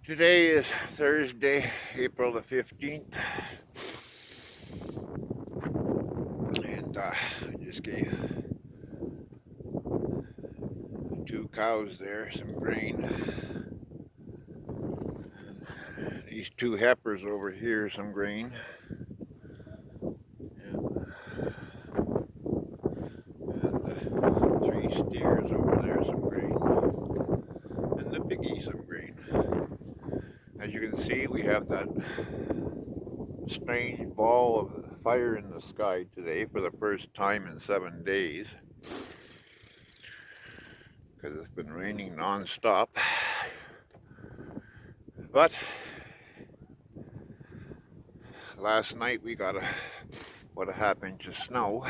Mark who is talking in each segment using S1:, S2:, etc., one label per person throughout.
S1: Today is Thursday, April the 15th, and I just gave two cows there some grain. These two heifers over here some grain. And three steers over there some grain. And the piggy some grain. As you can see, we have that strange ball of fire in the sky today for the first time in 7 days. Because it's been raining non-stop. But last night we got what a half inch of snow,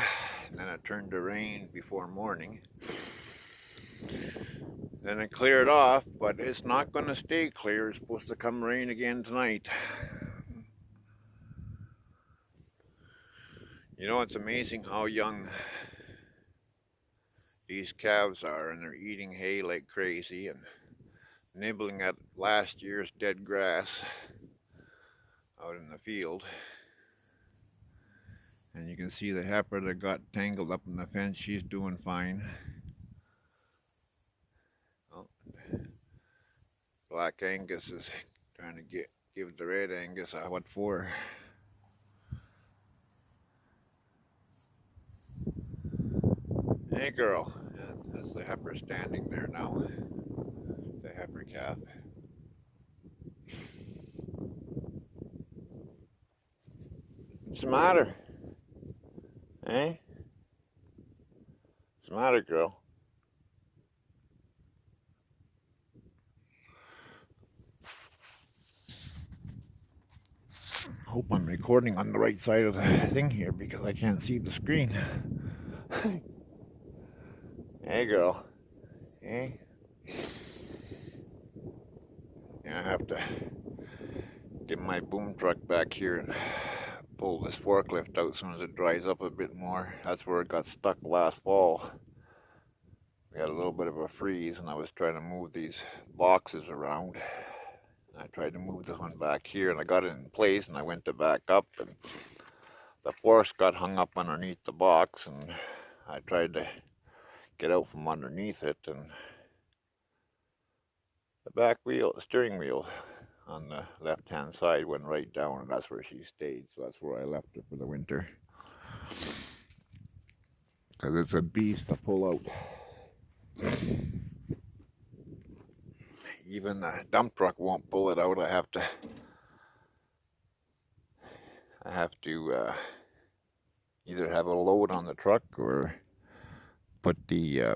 S1: and then it turned to rain before morning. Then it cleared off, but it's not going to stay clear. It's supposed to come rain again tonight. You know, it's amazing how young these calves are, and they're eating hay like crazy and nibbling at last year's dead grass out in the field. And you can see the heifer that got tangled up in the fence, she's doing fine. Oh, Black Angus is trying to give the Red Angus a what for. Hey girl, that's the heifer standing there now, the heifer calf. What's the matter? Hey? What's the matter, girl? Hope I'm recording on the right side of the thing here because I can't see the screen. Hey girl. Hey? Yeah, I have to get my boom truck back here and pull this forklift out as soon as it dries up a bit more. That's where it got stuck last fall. We had a little bit of a freeze and I was trying to move these boxes around. I tried to move this one back here and I got it in place and I went to back up and the forks got hung up underneath the box and I tried to get out from underneath it and the steering wheel on the left hand side went right down and that's where she stayed, so that's where I left her for the winter. Because it's a beast to pull out. Even the dump truck won't pull it out. I have to either have a load on the truck or put the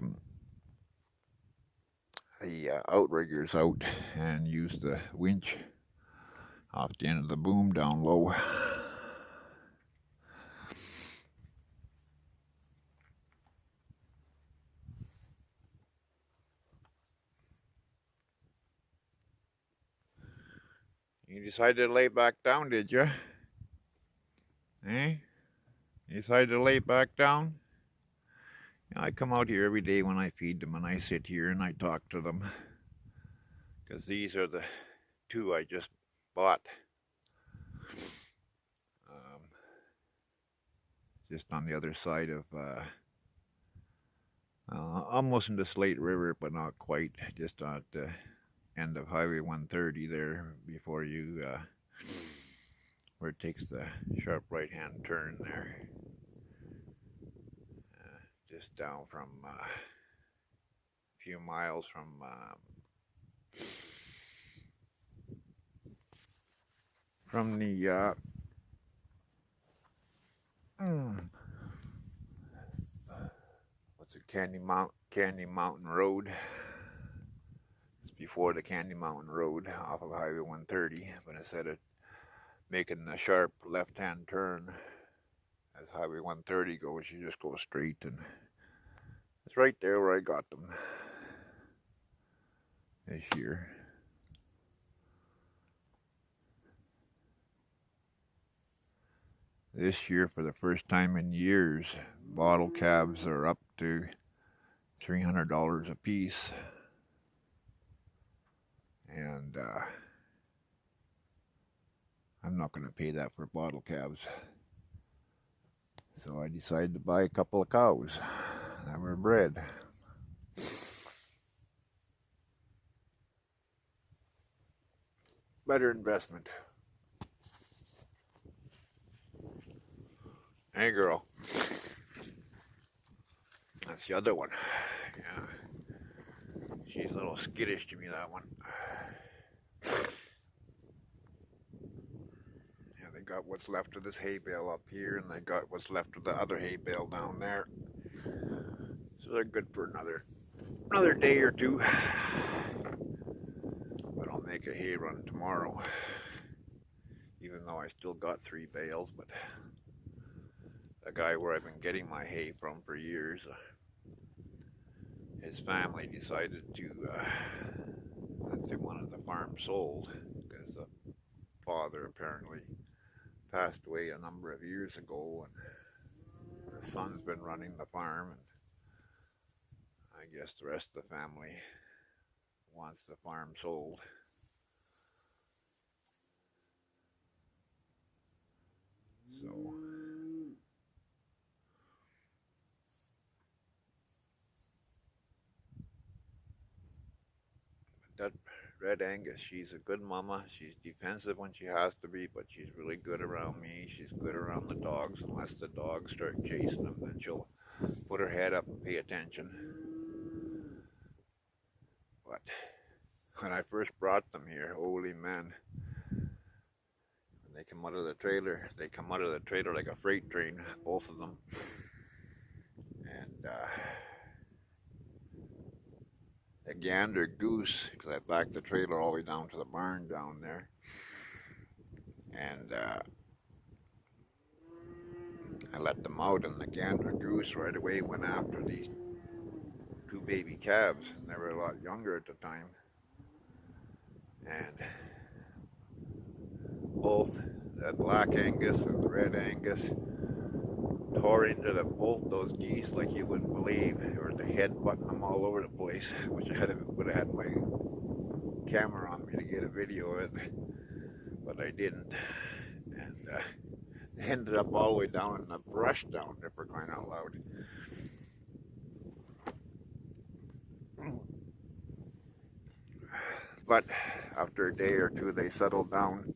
S1: outriggers out and use the winch off the end of the boom down low. You decided to lay back down, did you? Eh? You decided to lay back down? I come out here every day when I feed them and I sit here and I talk to them. Because these are the two I just bought. Just on the other side of, almost into Slate River, but not quite. Just at the end of Highway 130 there before you, where it takes the sharp right-hand turn there. Just down from a few miles from the what's it, Candy Mountain Road. It's before the Candy Mountain Road off of Highway 130, but instead of making the sharp left-hand turn as Highway 130 goes, you just go straight, and it's right there where I got them this year. This year, for the first time in years, bottle calves are up to $300 a piece. And I'm not going to pay that for bottle calves. So I decided to buy a couple of cows that were bred. Better investment. Hey girl. That's the other one. Yeah. She's a little skittish to me, that one. Yeah, they got what's left of this hay bale up here, and they got what's left of the other hay bale down there. So they're good for another day or two. But I'll make a hay run tomorrow. Even though I still got 3 bales, but the guy where I've been getting my hay from for years, his family decided that they wanted the farm sold because the father apparently passed away a number of years ago, and the son's been running the farm, and I guess the rest of the family wants the farm sold. So that Red Angus, she's a good mama. She's defensive when she has to be, but she's really good around me. She's good around the dogs. Unless the dogs start chasing them, then she'll put her head up and pay attention. But when I first brought them here, holy man, when they come out of the trailer, they come out of the trailer like a freight train, both of them. And a gander goose, because I backed the trailer all the way down to the barn down there. And I let them out, and the gander goose right away went after these 2 baby calves. They were a lot younger at the time. And both that black Angus and the red Angus tore into both those geese like you wouldn't believe. They were the head butting them all over the place. I wish I would have had my camera on me to get a video of it, but I didn't. And they ended up all the way down in the brush down there, for crying out loud. But after a day or two, they settled down.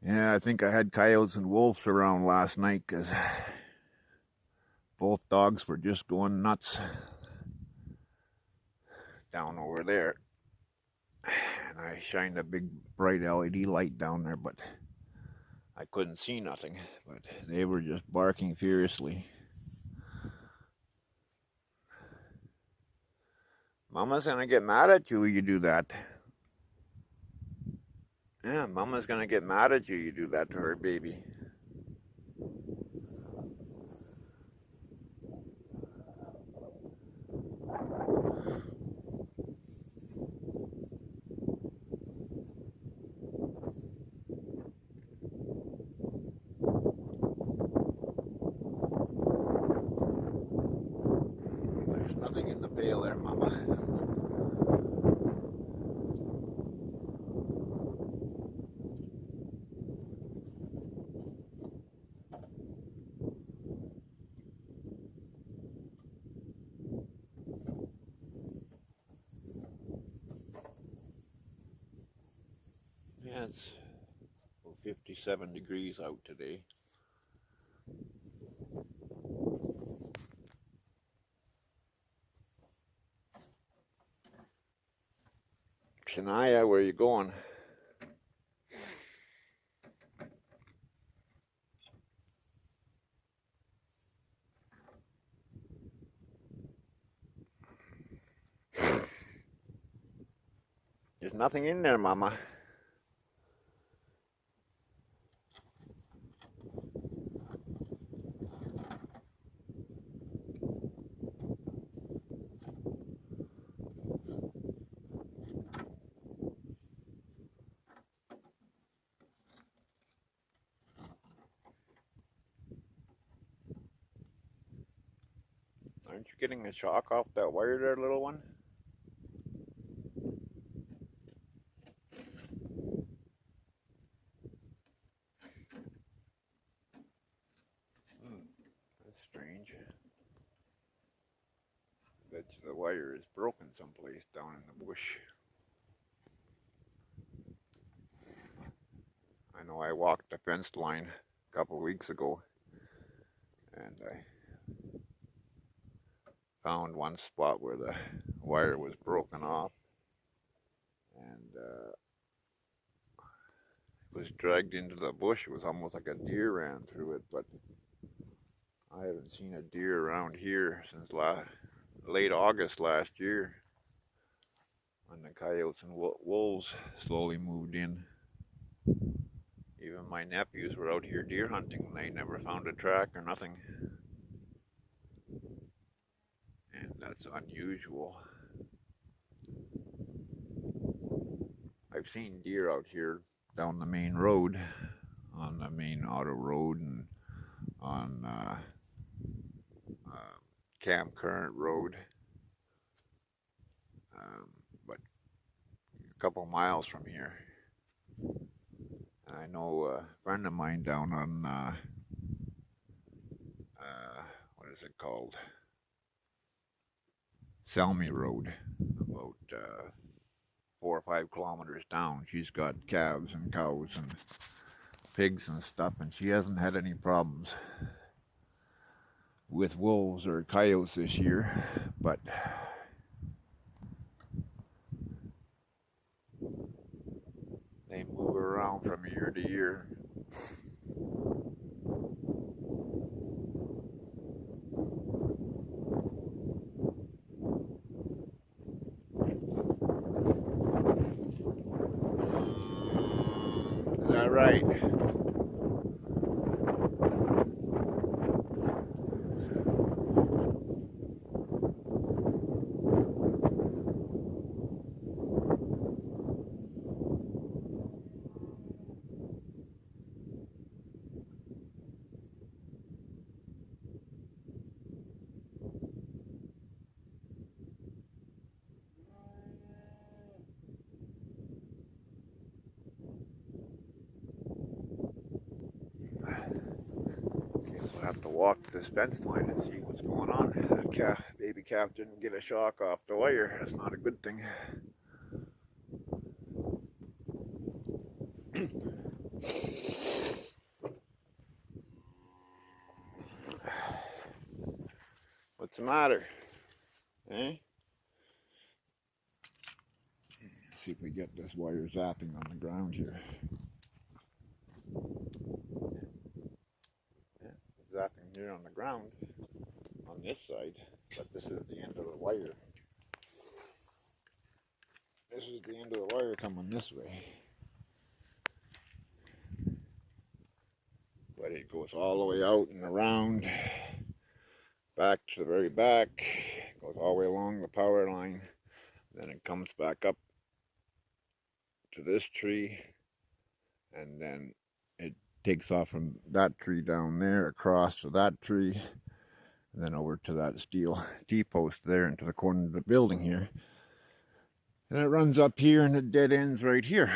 S1: Yeah, I think I had coyotes and wolves around last night because both dogs were just going nuts down over there. And I shined a big bright LED light down there, but I couldn't see nothing. But they were just barking furiously. Mama's gonna get mad at you when you do that. Yeah, Mama's gonna get mad at you. You do that to her baby. There's nothing in the pail there, Mama. Yeah, it's 57 degrees out today. Shania, where are you going? There's nothing in there, Mama. Aren't you getting a shock off that wire there, little one? That's strange. I bet you the wire is broken someplace down in the bush. I know I walked the fence line a couple of weeks ago, and I found one spot where the wire was broken off, and it was dragged into the bush. It was almost like a deer ran through it, but I haven't seen a deer around here since late August last year, when the coyotes and wolves slowly moved in. Even my nephews were out here deer hunting and they never found a track or nothing. And that's unusual. I've seen deer out here down the main road, on the main auto road, and on Camp Current Road, but a couple miles from here. I know a friend of mine down on what is it called? Selmy Road, about 4 or 5 kilometers down. She's got calves and cows and pigs and stuff, and she hasn't had any problems with wolves or coyotes this year, but they move around from year to year. Is that right? So I have to walk this fence line and see what's going on. That baby calf didn't get a shock off the wire. That's not a good thing. What's the matter? Eh? Let's see if we get this wire zapping on the ground here. Zapping here on the ground on this side, but this is the end of the wire. This is the end of the wire coming this way. But it goes all the way out and around, back to the very back, goes all the way along the power line, then it comes back up to this tree, and then it takes off from that tree down there across to that tree, and then over to that steel T-post there into the corner of the building here. And it runs up here and it dead ends right here.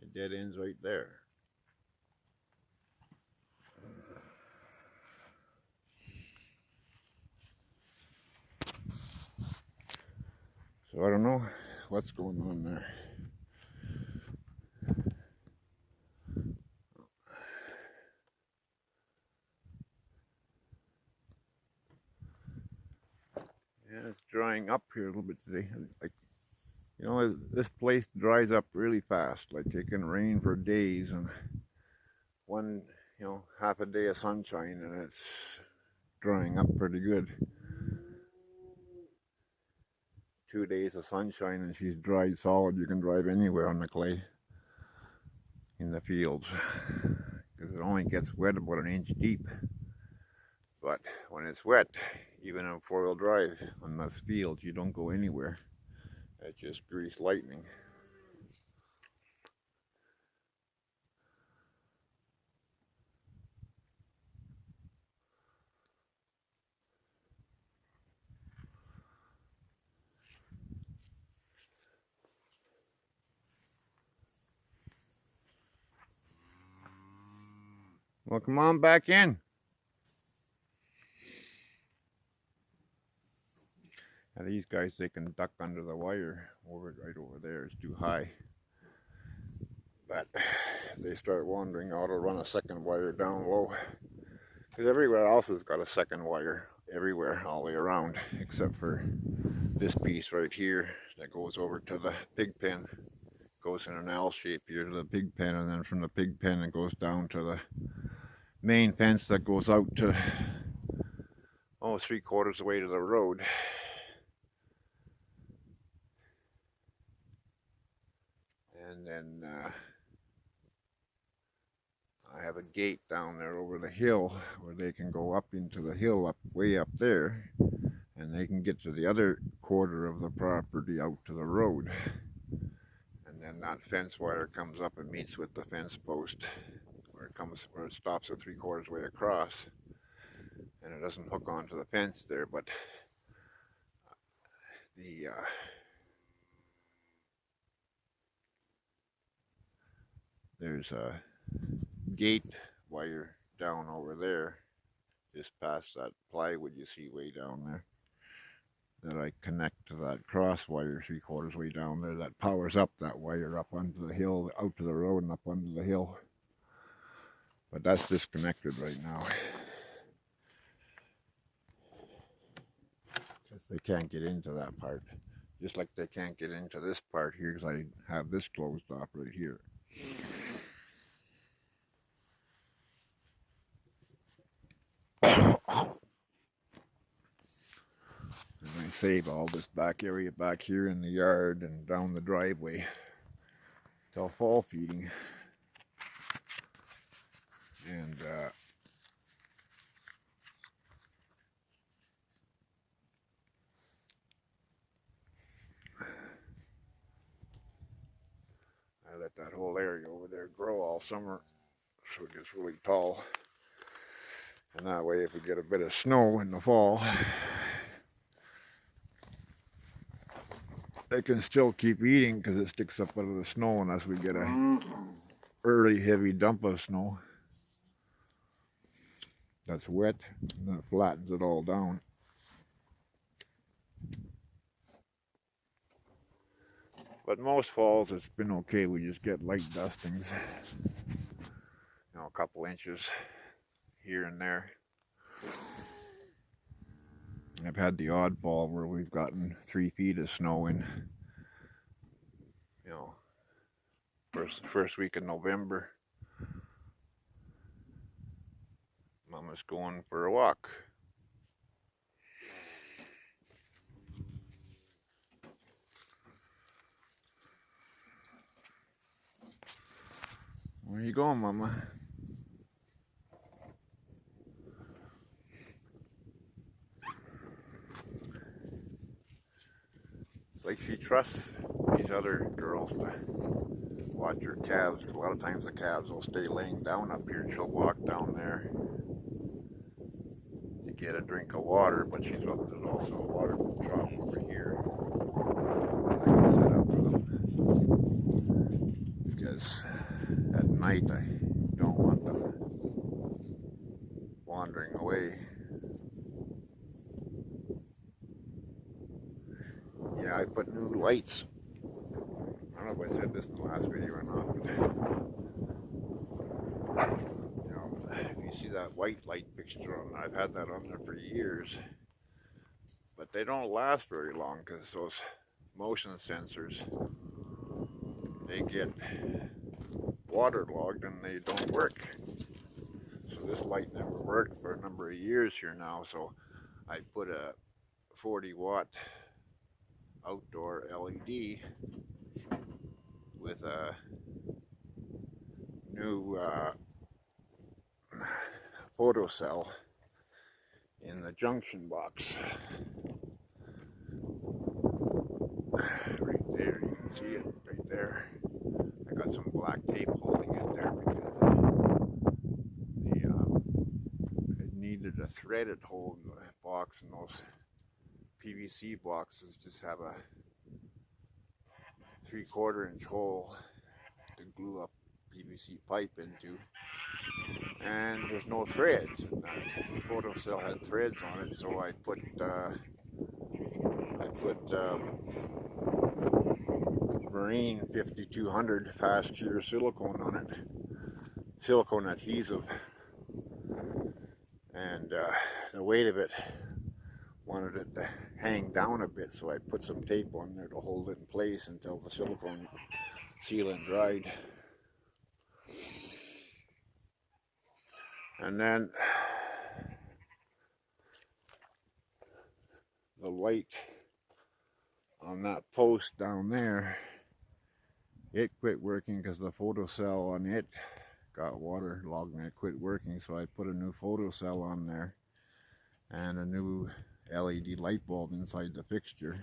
S1: It dead ends right there. So I don't know what's going on there. Yeah, it's drying up here a little bit today. Like, you know, this place dries up really fast. Like, it can rain for days, and one, you know, half a day of sunshine, and it's drying up pretty good. 2 days of sunshine, and she's dried solid. You can drive anywhere on the clay in the fields, because it only gets wet about an inch deep. But when it's wet, even in four-wheel drive on those fields, you don't go anywhere. It's just grease lightning. Well, come on back in. Now these guys, they can duck under the wire right over there. It's too high. But if they start wandering out, I'll run a second wire down low. Because everywhere else has got a second wire. Everywhere, all the way around. Except for this piece right here that goes over to the pig pen. Goes in an L shape here to the pig pen, and then from the pig pen it goes down to the main fence that goes out to, oh, 3/4 of the way to the road. And then I have a gate down there over the hill where they can go up into the hill, up way up there, and they can get to the other quarter of the property out to the road. And then that fence wire comes up and meets with the fence post where it stops at 3/4 way across, and it doesn't hook onto the fence there, but there's a gate wire down over there, just past that plywood you see way down there, that I connect to that cross wire 3/4 way down there that powers up that wire up onto the hill, out to the road and up onto the hill. But that's disconnected right now. Because they can't get into that part. Just like they can't get into this part here because I have this closed off right here. And I save all this back area back here in the yard and down the driveway till fall feeding. And I let that whole area over there grow all summer so it gets really tall. And that way, if we get a bit of snow in the fall, they can still keep eating because it sticks up out of the snow unless we get a early heavy dump of snow that's wet, and then it flattens it all down. But most falls it's been okay. We just get light dustings, a couple inches here and there. I've had the odd fall where we've gotten 3 feet of snow in, first week of November. Mama's going for a walk. Where are you going, Mama? It's like she trusts these other girls to watch her calves. A lot of times the calves will stay laying down up here and she'll walk down there to get a drink of water, but there's also a water trough over here I can set up for them. Because at night I don't want them wandering away. Yeah, I put new lights. I don't know if I said this in the last video or not, but if you see that white light fixture on, I've had that on there for years, but they don't last very long because those motion sensors, they get waterlogged and they don't work. So this light never worked for a number of years here now, so I put a 40-watt outdoor LED with a new photo cell in the junction box. Right there, you can see it right there. I got some black tape holding it there because it needed a threaded hole in the box, and those PVC boxes just have a 3/4 inch hole to glue up PVC pipe into. and there's no threads. And that photo cell had threads on it, so I put Marine 5200 fast cure silicone on it, silicone adhesive, and the weight of it wanted it to hang down a bit, so I put some tape on there to hold it in place until the silicone sealant dried. And then the light on that post down there, it quit working because the photo cell on it got waterlogged and it quit working, so I put a new photo cell on there and a new LED light bulb inside the fixture.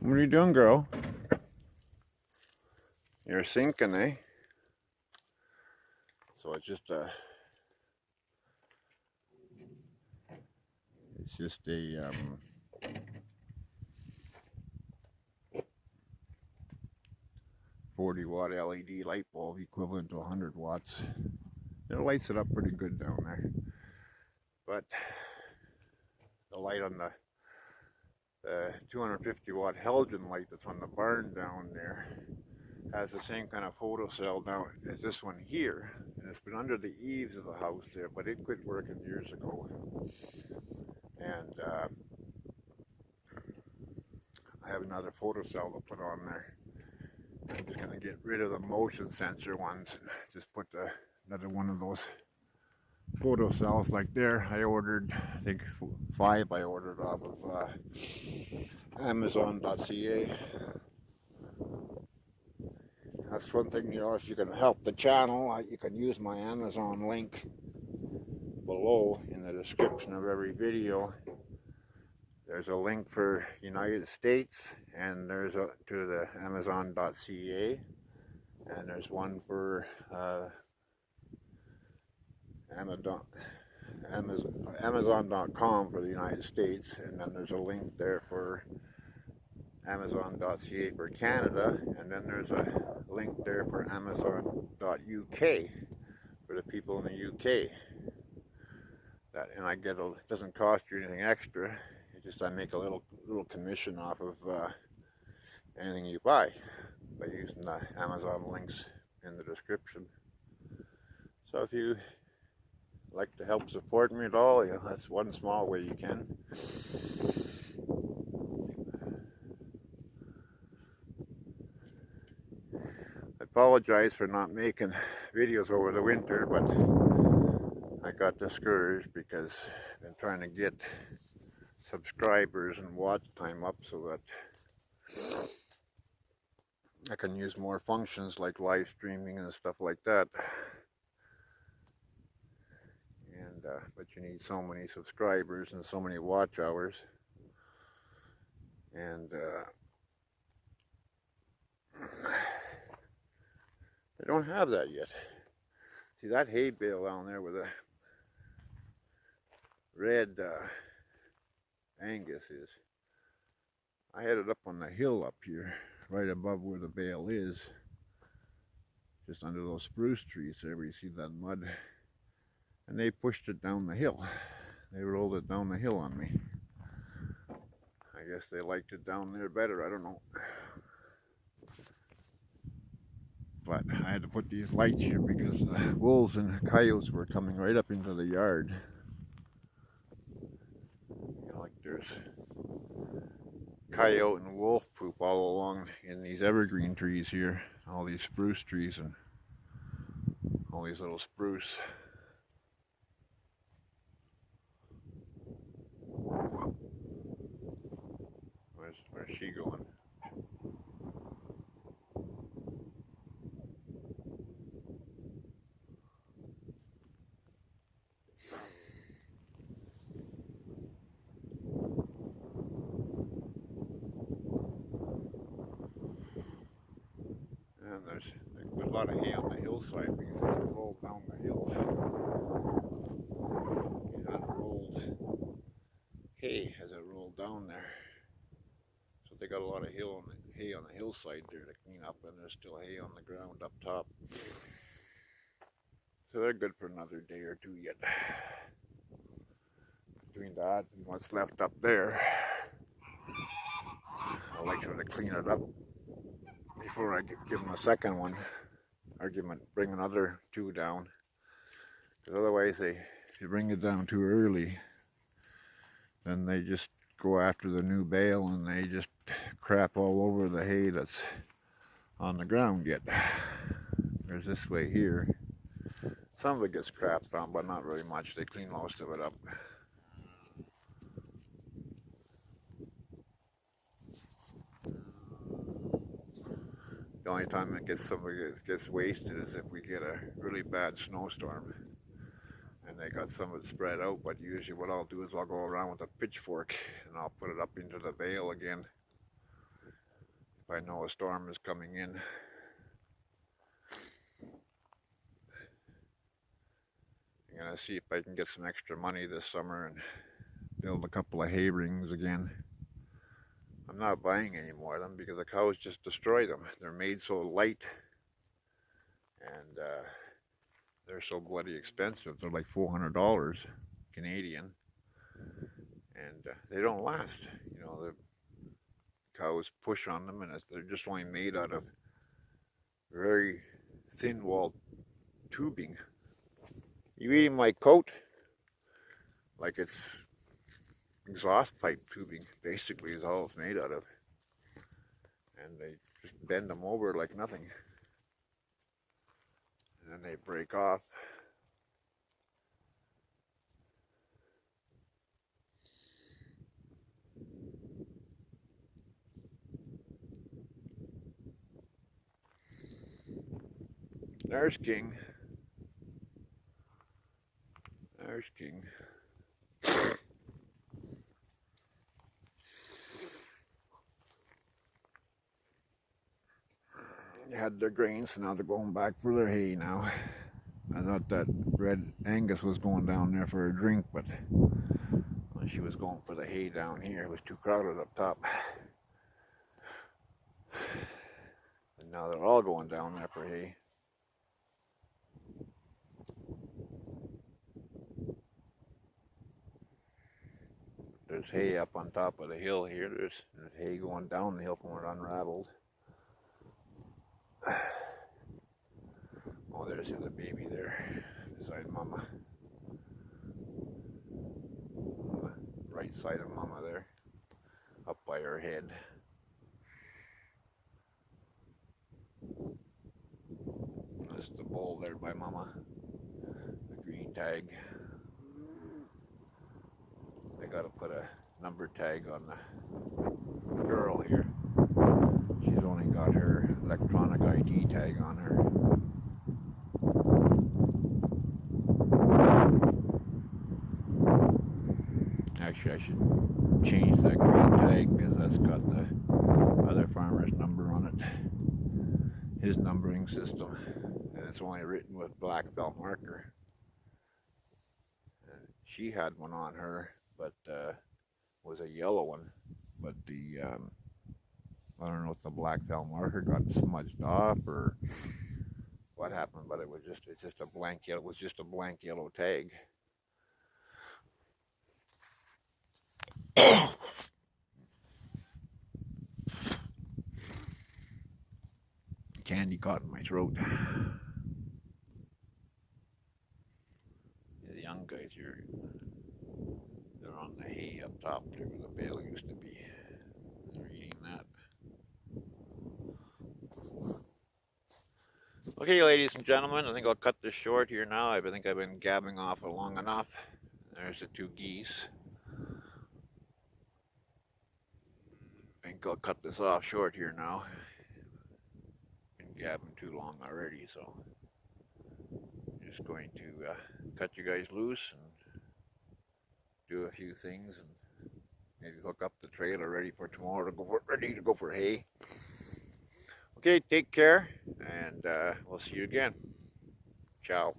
S1: What are you doing, girl? You're sinking, eh? So it's just a 40-watt LED light bulb equivalent to 100 watts. It lights it up pretty good down there. But the light on the 250-watt halogen light that's on the barn down there has the same kind of photo cell now as this one here. And it's been under the eaves of the house there, but it quit working years ago. And I have another photo cell to put on there. I'm just going to get rid of the motion sensor ones and just put another one of those photo cells like there. I ordered, I think 5 I ordered off of Amazon.ca. That's one thing, you know, if you can help the channel, you can use my Amazon link below in the description of every video. There's a link for United States, and there's to the Amazon.ca, and there's one for Amazon.com for the United States, and then there's a link there for Amazon.ca for Canada, and then there's a link there for Amazon.uk for the people in the UK. That, and I get it doesn't cost you anything extra. I make a little commission off of anything you buy by using the Amazon links in the description. So if you like to help support me at all, you know, that's one small way you can. I apologize for not making videos over the winter, but I got discouraged because I've been trying to get subscribers and watch time up so that I can use more functions like live streaming and stuff like that. And but you need so many subscribers and so many watch hours, and I don't have that yet. See that hay bale down there with a red Angus is. I had it up on the hill up here, right above where the bale is, just under those spruce trees there where you see that mud, and they pushed it down the hill. They rolled it down the hill on me. I guess they liked it down there better, I don't know. But I had to put these lights here because the wolves and coyotes were coming right up into the yard. Like there's coyote and wolf poop all along in these evergreen trees here, all these spruce trees and all these little spruce. Where's she going? And there's a lot of hay on the hillside because it rolled down the hill. It unrolled hay as it rolled down there. So they got a lot of hay on the hillside there to clean up, and there's still hay on the ground up top. So they're good for another day or two yet. Between that and what's left up there, I'll make sure to clean it up before I give them a second one, or bring another two down. Because otherwise, if you bring it down too early, then they just go after the new bale and they just crap all over the hay that's on the ground yet. There's this way here. Some of it gets crapped on, but not really much. They clean most of it up. The only time it gets wasted is if we get a really bad snowstorm and they got some of it spread out. But usually what I'll do is I'll go around with a pitchfork and I'll put it up into the bale again if I know a storm is coming in. I'm gonna see if I can get some extra money this summer and build a couple of hay rings again. I'm not buying any more of them because the cows just destroy them. They're made so light and they're so bloody expensive. They're like $400 Canadian, and they don't last. You know, the cows push on them, and they're just only made out of very thin-walled tubing. You eating my coat? Like it's exhaust pipe tubing, basically, is all it's made out of. And they just bend them over like nothing. And then they break off. There's King. There's King. They had their grain, so now they're going back for their hay now. I thought that red Angus was going down there for a drink, but when she was going for the hay down here, it was too crowded up top. And now they're all going down there for hay. There's hay up on top of the hill here. There's hay going down the hill from where it unraveled. Oh, there's the other baby there, beside Mama. On the right side of Mama there, up by her head. That's the bull there by Mama, the green tag. They gotta put a number tag on the girl here. She's only got her electronic ID tag on her. Actually, I should change that green tag because that's got the other farmer's number on it. His numbering system. And it's only written with black felt marker. And she had one on her, but was a yellow one. But the I don't know if the black felt marker got smudged off or what happened, but it's just a blank yellow. It was just a blank yellow tag. Candy caught in my throat. The young guys here, they're on the hay up top there where the bale used to be. They're eating that. Okay, ladies and gentlemen, I think I'll cut this short here now. I think I've been gabbing off for long enough. There's the two geese. I think I'll cut this off short here now. Been gabbing too long already, so I'm just going to cut you guys loose and do a few things and maybe hook up the trailer ready for tomorrow ready to go for hay. Okay, take care, and we'll see you again. Ciao.